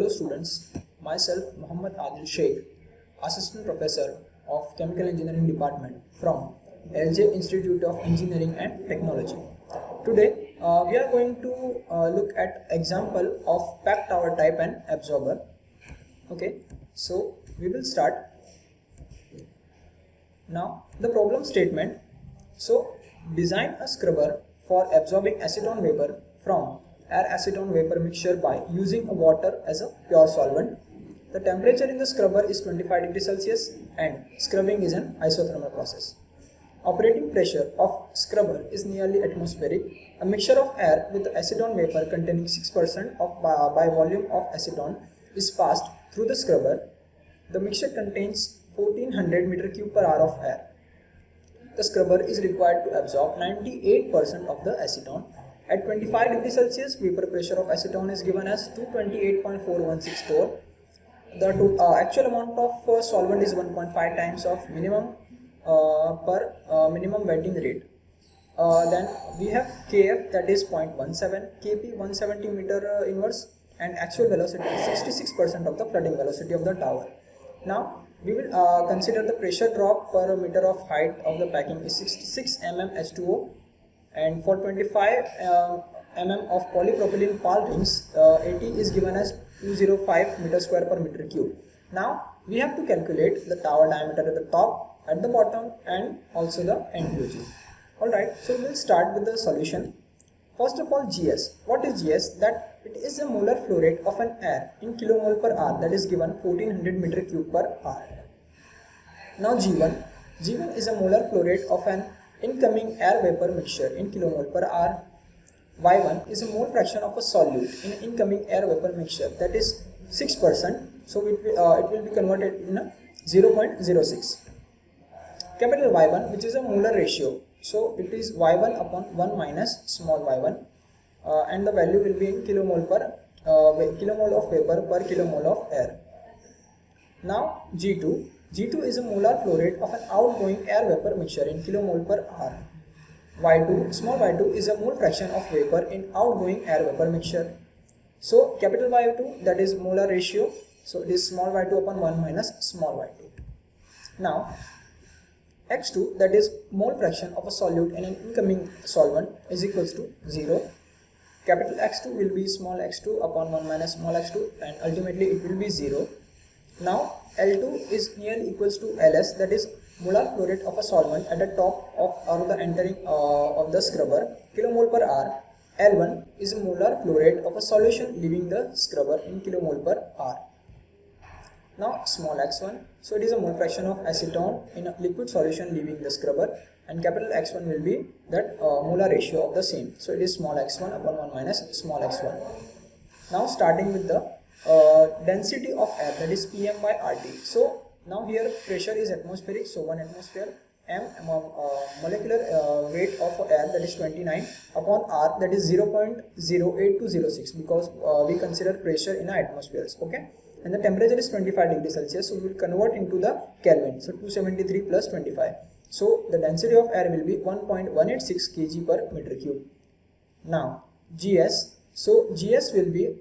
Hello students, myself Muhammad Adil Sheikh, Assistant Professor of Chemical Engineering Department from LJIET Institute of Engineering and Technology. Today we are going to look at example of packed tower type and absorber. Okay, so we will start. Now the problem statement. So design a scrubber for absorbing acetone vapor from air acetone vapor mixture by using water as a pure solvent. The temperature in the scrubber is 25 degrees Celsius and scrubbing is an isothermal process. Operating pressure of scrubber is nearly atmospheric. A mixture of air with acetone vapor containing 6% of by volume of acetone is passed through the scrubber. The mixture contains 1400 m3 per hour of air. The scrubber is required to absorb 98% of the acetone. At 25 degrees Celsius, vapor pressure of acetone is given as 228.416 torr. The actual amount of solvent is 1.5 times of minimum minimum wetting rate. Then we have Kf, that is 0.17, Kp 170 meter inverse, and actual velocity is 66% of the flooding velocity of the tower. Now we will consider the pressure drop per meter of height of the packing is 66 mm H2O, and for 25 mm of polypropylene pall rings, AT is given as 205 meter square per meter cube. Now we have to calculate the tower diameter at the top, at the bottom, and also the NTOG. Alright, so we will start with the solution. First of all, GS. What is GS? That it is a molar flow rate of an air in kilomole per hour, that is given 1400 meter cube per hour. Now G1. G1 is a molar flow rate of an incoming air vapor mixture in kilomole per hour. Y1 is a mole fraction of a solute in incoming air vapor mixture, that is 6%. So it will be converted in a 0.06. Capital Y1, which is a molar ratio. So it is Y1 upon 1 minus small y1, and the value will be in kilomole of vapor per kilomole of air. Now G2. G2 is a molar flow rate of an outgoing air vapor mixture in kilomole per hour. Y2, small y2 is a mole fraction of vapor in outgoing air vapor mixture. So capital Y2, that is molar ratio. So it is small y2 upon 1 minus small y2. Now X2, that is mole fraction of a solute in an incoming solvent, is equals to 0. Capital X2 will be small x2 upon 1 minus small x2, and ultimately it will be 0. Now L2 is nearly equals to Ls, that is molar flow rate of a solvent at the top of or the entering of the scrubber, kilomole per hour. L1 is a molar flow rate of a solution leaving the scrubber in kilomole per hour. Now small x1, so it is a mole fraction of acetone in a liquid solution leaving the scrubber, and capital X1 will be that molar ratio of the same. So it is small x1 upon 1 minus small x1. Now starting with the density of air, that is PM by RT. So now here pressure is atmospheric, so 1 atmosphere, m molecular weight of air, that is 29 upon R, that is 0.08206, because we consider pressure in atmospheres. Okay, and the temperature is 25 degrees Celsius, so we will convert into the Kelvin. So 273 plus 25. So the density of air will be 1.186 kg per meter cube. Now GS. So GS will be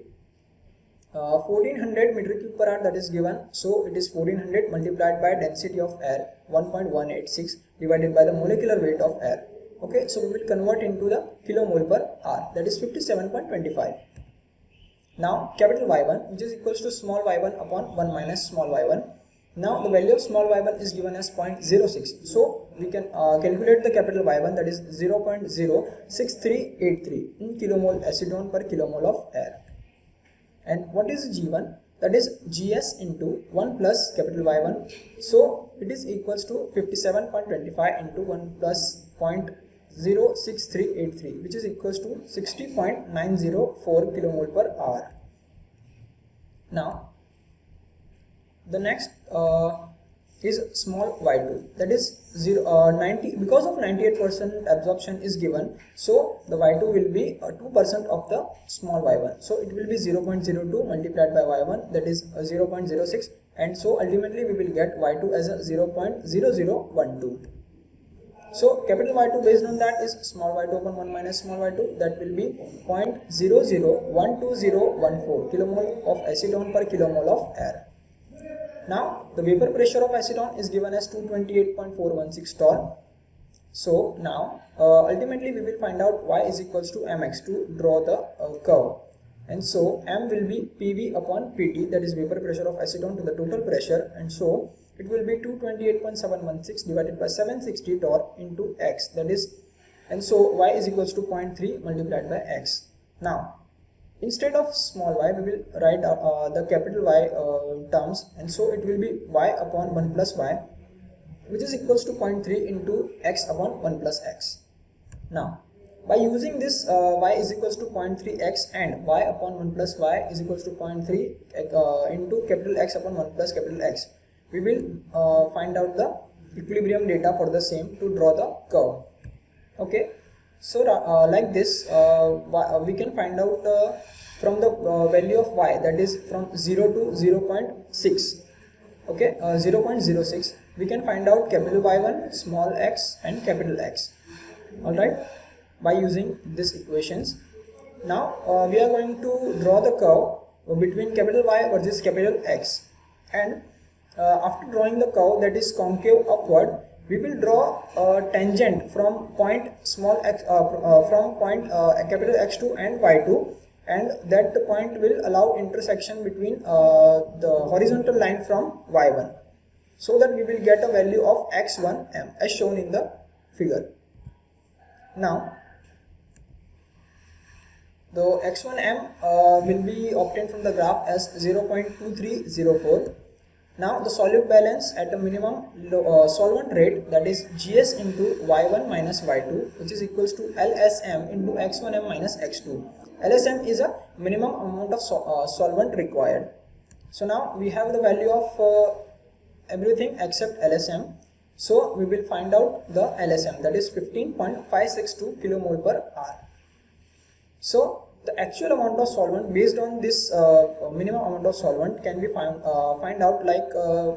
1400 meter cube per hour, that is given. So it is 1400 multiplied by density of air 1.186 divided by the molecular weight of air. Okay, so we will convert into the kilomole per hour, that is 57.25. Now capital Y1, which is equals to small y1 upon 1 minus small y1. Now the value of small y1 is given as 0.06. So we can calculate the capital Y1, that is 0.06383 in kilomole acetone per kilomole of air. And what is G1? That is GS into 1 plus capital Y1. So it is equals to 57.25 into 1 plus 0.06383, which is equals to 60.904 kilomole per hour. Now the next is small y2, that is 90, because of 98% absorption is given, so the y2 will be 2% of the small y1, so it will be 0.02 multiplied by y1, that is 0.06, and so ultimately we will get y2 as a 0.0012. So capital Y2 based on that is small y2 upon 1 minus small y2, that will be 0.00120014 kilomole of acetone per kilomole of air. Now the vapor pressure of acetone is given as 228.416 torr. So now ultimately we will find out y is equals to mx to draw the curve, and so m will be pv upon pt, that is vapor pressure of acetone to the total pressure, and so it will be 228.716 divided by 760 torr into x, that is, and so y is equals to 0.3 multiplied by x. Now instead of small y we will write the capital Y terms, and so it will be y upon 1 plus y, which is equals to 0.3 into x upon 1 plus x. Now by using this y is equals to 0.3x and y upon 1 plus y is equals to 0.3 into capital X upon 1 plus capital X, we will find out the equilibrium data for the same to draw the curve. Okay, so like this we can find out from the value of y, that is from 0 to 0.6. okay, 0.06 we can find out capital Y1, small x and capital X, alright, by using these equations. Now we are going to draw the curve between capital Y versus capital X, and after drawing the curve that is concave upward, we will draw a tangent from point small x from point capital X2 and Y2, and that point will allow intersection between the horizontal line from Y1, so that we will get a value of x1m as shown in the figure. Now the x1m will be obtained from the graph as 0.2304. Now the solute balance at a minimum solvent rate, that is GS into y1 minus y2, which is equals to LSM into x1m minus x2. LSM is a minimum amount of solvent required. So now we have the value of everything except LSM. So we will find out the LSM, that is 15.562 kilomole per hour. So the actual amount of solvent based on this minimum amount of solvent can be find out like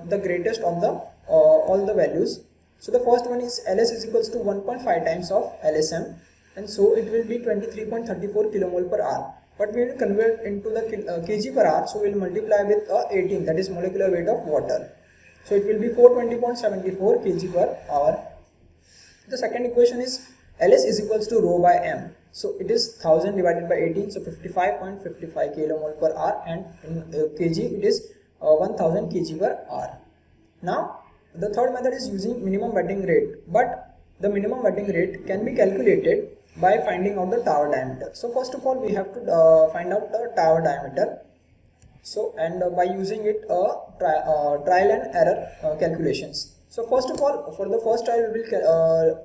the greatest of the all the values. So the first one is LS is equals to 1.5 times of LSM, and so it will be 23.34 kilomole per hour. But we will convert into the kg per hour, so we will multiply with 18, that is molecular weight of water. So it will be 420.74 kg per hour. The second equation is LS is equals to rho by m. So it is 1000 divided by 18, so 55.55 kilomole per hour, and in kg it is 1000 kg per hour. Now the third method is using minimum wetting rate, but the minimum wetting rate can be calculated by finding out the tower diameter. So first of all we have to find out the tower diameter. So and by using it trial and error calculations. So first of all, for the first trial we will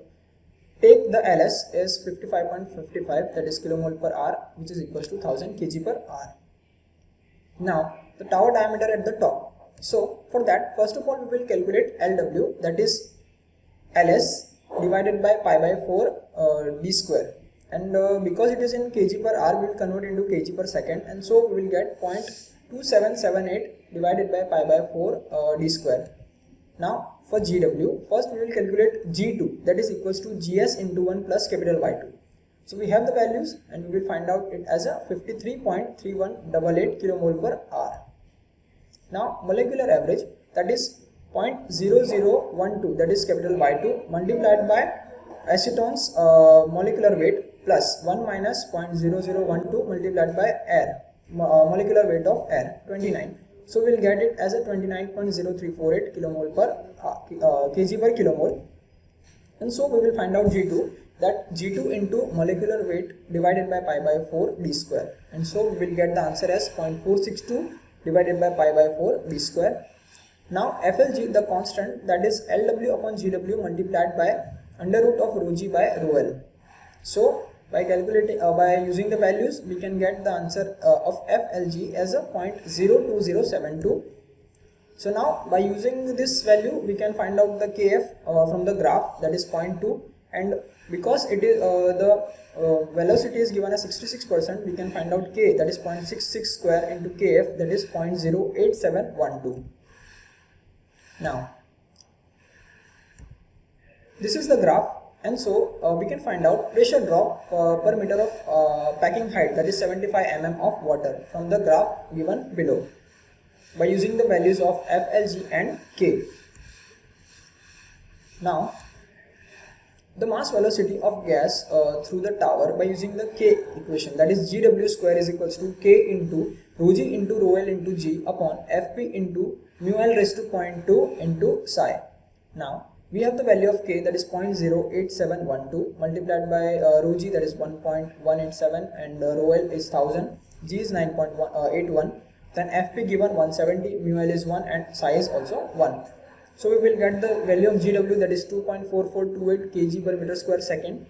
take the LS is 55.55, that is kilomole per hour, which is equals to 1000 kg per hour. Now the tower diameter at the top. So for that, first of all we will calculate LW, that is LS divided by pi by 4 d square, and because it is in kg per hour we will convert into kg per second, and so we will get 0.2778 divided by pi by 4 d square. Now for GW, first we will calculate G2, that is equals to GS into 1 plus capital Y2. So we have the values and we will find out it as a 53.3188 kilomole per hour. Now molecular average, that is 0.0012, that is capital Y2 multiplied by acetone's molecular weight plus 1 minus 0.0012 multiplied by air, molecular weight of air, 29. So we will get it as a 29.0348 kilomole per kg per kilomole, and so we will find out G2, that G2 into molecular weight divided by pi by 4 d square, and so we will get the answer as 0.462 divided by pi by 4 d square. Now FLG, the constant, that is LW upon GW multiplied by under root of rho g by rho L. So by calculating by using the values we can get the answer of FLG as a 0.02072. So now by using this value we can find out the KF from the graph, that is 0.2, and because it is the velocity is given as 66%, we can find out K, that is 0.66 square into KF, that is 0.08712. Now this is the graph And so we can find out pressure drop per meter of packing height, that is 75 mm of water, from the graph given below by using the values of F, L, G and K. Now the mass velocity of gas through the tower by using the K equation, that is GW square is equals to K into rho G into rho L into G upon Fp into mu L raised to 0.2 into psi. Now we have the value of K, that is 0.08712 multiplied by rho G, that is 1.187, and rho L is 1000, G is 9.81, then Fp given 170, mu L is 1 and psi is also 1. So we will get the value of GW, that is 2.4428 kg per meter square second.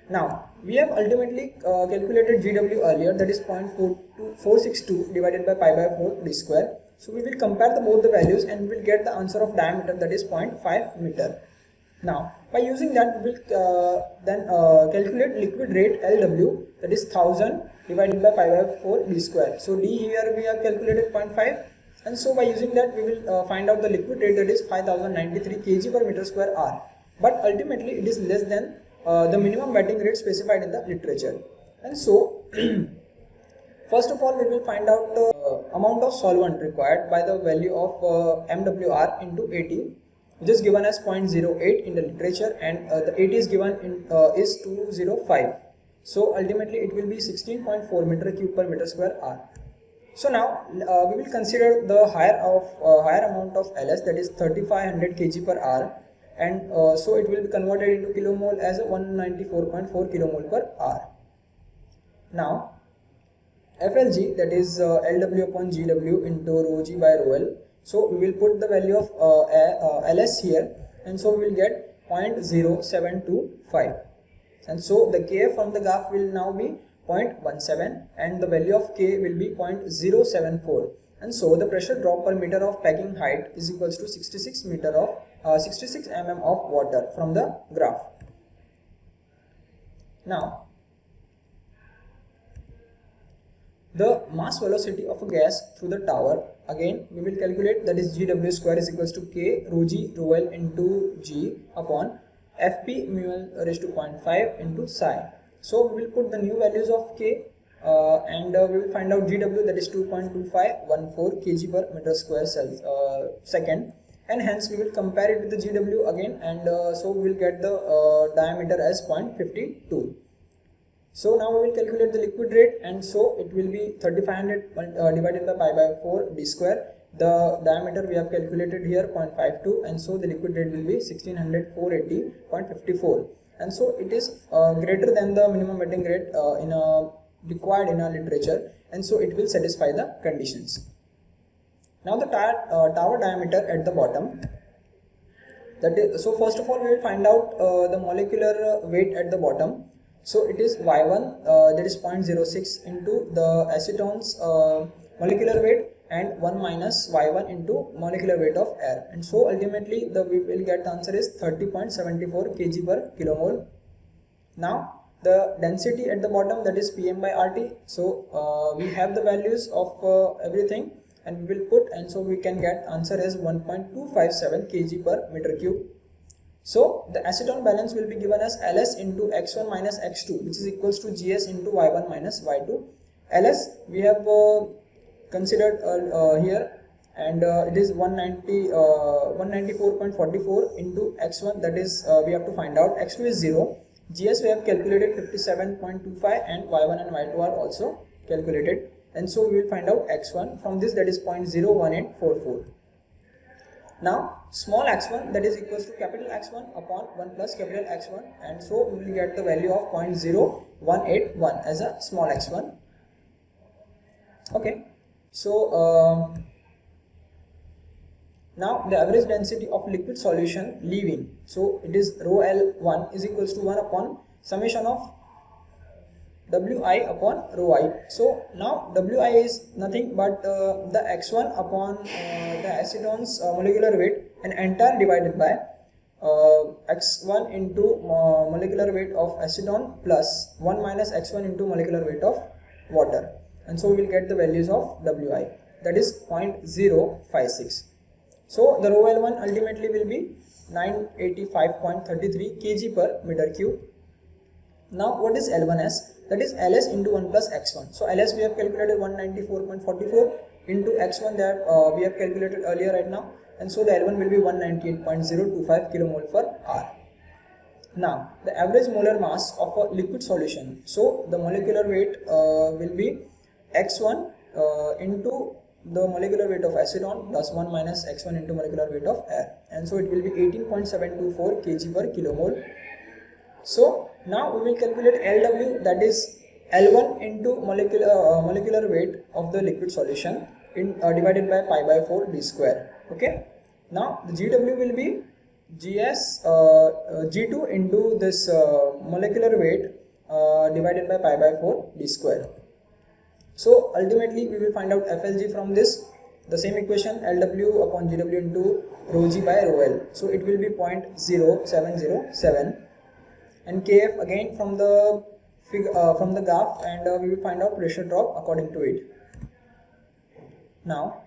Now we have ultimately calculated GW earlier, that is 0.462 divided by pi by 4 d square. So we will compare both the values and we will get the answer of diameter, that is 0.5 meter. Now by using that we will then calculate liquid rate LW, that is 1000 divided by pi by 4 d square. So d here we have calculated 0.5. And so by using that we will find out the liquid rate, that is 5093 kg per meter square R. But ultimately it is less than the minimum wetting rate specified in the literature. And so first of all we will find out the amount of solvent required by the value of MWR into AT, which is given as 0.08 in the literature, and the AT is given in is 205. So ultimately it will be 16.4 meter cube per meter square R. So now we will consider the higher amount of LS, that is 3500 kg per hour, and so it will be converted into kilomole as 194.4 kilomole per hour. Now FLG, that is LW upon GW into rho G by rho L. So we will put the value of LS here, and so we will get 0.0725, and so the KF from the graph will now be 0.17 and the value of K will be 0.074, and so the pressure drop per meter of packing height is equals to 66 mm of water from the graph. Now the mass velocity of a gas through the tower, again we will calculate, that is GW square is equals to K rho G rho L into G upon Fp mu L raised to 0.5 into psi. So we will put the new values of K and we will find out GW, that is 2.2514 kg per meter square second, and hence we will compare it with the GW again, and so we will get the diameter as 0.52. So now we will calculate the liquid rate, and so it will be 3500 divided by pi by 4 d square. The diameter we have calculated here 0.52, and so the liquid rate will be 1600,480.54. And so it is greater than the minimum wetting rate required in our literature, and so it will satisfy the conditions. Now the tower diameter at the bottom, that is, so first of all we will find out the molecular weight at the bottom. So it is Y1, that is 0.06 into the acetone's molecular weight, and 1 minus Y1 into molecular weight of air, and so ultimately we will get the answer is 30.74 kg per kilomole. Now the density at the bottom, that is Pm by RT. So we have the values of everything, and we will put, and so we can get answer as 1.257 kg per meter cube. So the acetone balance will be given as Ls into x1 minus x2, which is equals to Gs into y1 minus y2. Ls we have considered here, and it is 194.44 into x1, that is we have to find out. X2 is 0. Gs we have calculated 57.25, and y1 and y2 are also calculated, and so we will find out x1 from this, that is 0.01844. Now small x1, that is equals to capital X1 upon 1 plus capital X1, and so we will get the value of 0.0181 as a small x1. Okay, so now the average density of liquid solution leaving, so it is rho L1 is equals to 1 upon summation of Wi upon rho I. So now Wi is nothing but the x1 upon the acetone's molecular weight, and entire divided by x1 into molecular weight of acetone plus 1 minus x1 into molecular weight of water, and so we will get the values of Wi, that is 0.056. So the row L1 ultimately will be 985.33 kg per meter cube. Now what is L1s? That is Ls into 1 plus x1. So Ls we have calculated 194.44 into x1 that we have calculated earlier right now, and so the L1 will be 198.025 kilomole per hour. Now the average molar mass of a liquid solution. So the molecular weight will be x1 into the molecular weight of acetone plus 1 minus x1 into molecular weight of air, and so it will be 18.724 kg per kilomole. So now we will calculate LW, that is L1 into molecular weight of the liquid solution in divided by pi by 4 d square. Okay. Now the GW will be G2 into this molecular weight divided by pi by 4 d square. So ultimately we will find out FLG from this, the same equation, LW upon GW into rho G by rho L. So it will be 0.0707, and Kf again from the graph, and we will find out pressure drop according to it. Now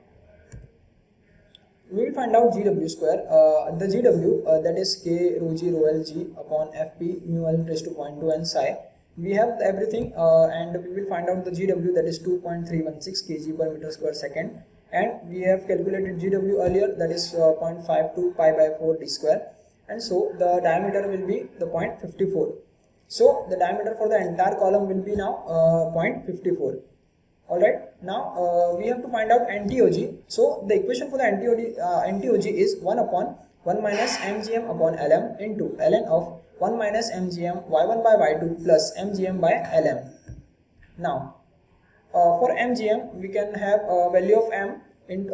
we will find out GW square. The GW that is K rho G rho L G upon Fp mu L raised to 0.2 and psi. We have everything, and we will find out the GW, that is 2.316 kg per meter square second, and we have calculated GW earlier, that is 0.52 pi by 4 d square, and so the diameter will be the 0.54. So the diameter for the entire column will be now 0.54. Alright, now we have to find out NTOG. So the equation for the NTOG is 1 upon 1 minus mgm upon lm into ln of 1 minus mgm y1 by y2 plus mgm by lm. Now for mgm we can have a value of m, and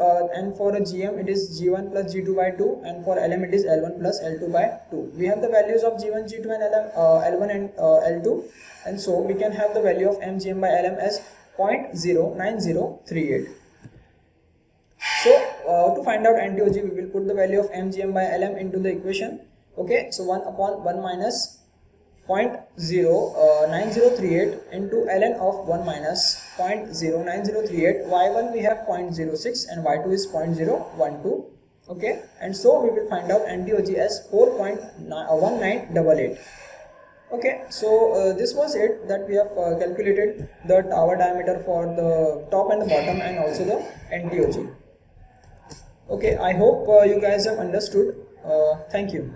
for a gm it is g1 plus g2 by 2, and for lm it is l1 plus l2 by 2. We have the values of g1, g2 and l1 and l2, and so we can have the value of mgm by lm as 0.09038. So to find out NTOG, we will put the value of mgm by lm into the equation. Okay, so 1 upon 1 minus 0.09038 into ln of 1 minus 0.09038. y1 we have 0.06 and y2 is 0.012. Okay, and so we will find out NTOG as 4.1988. Okay, so this was it, that we have calculated the tower diameter for the top and the bottom, and also the NTOG. Okay, I hope you guys have understood. Thank you.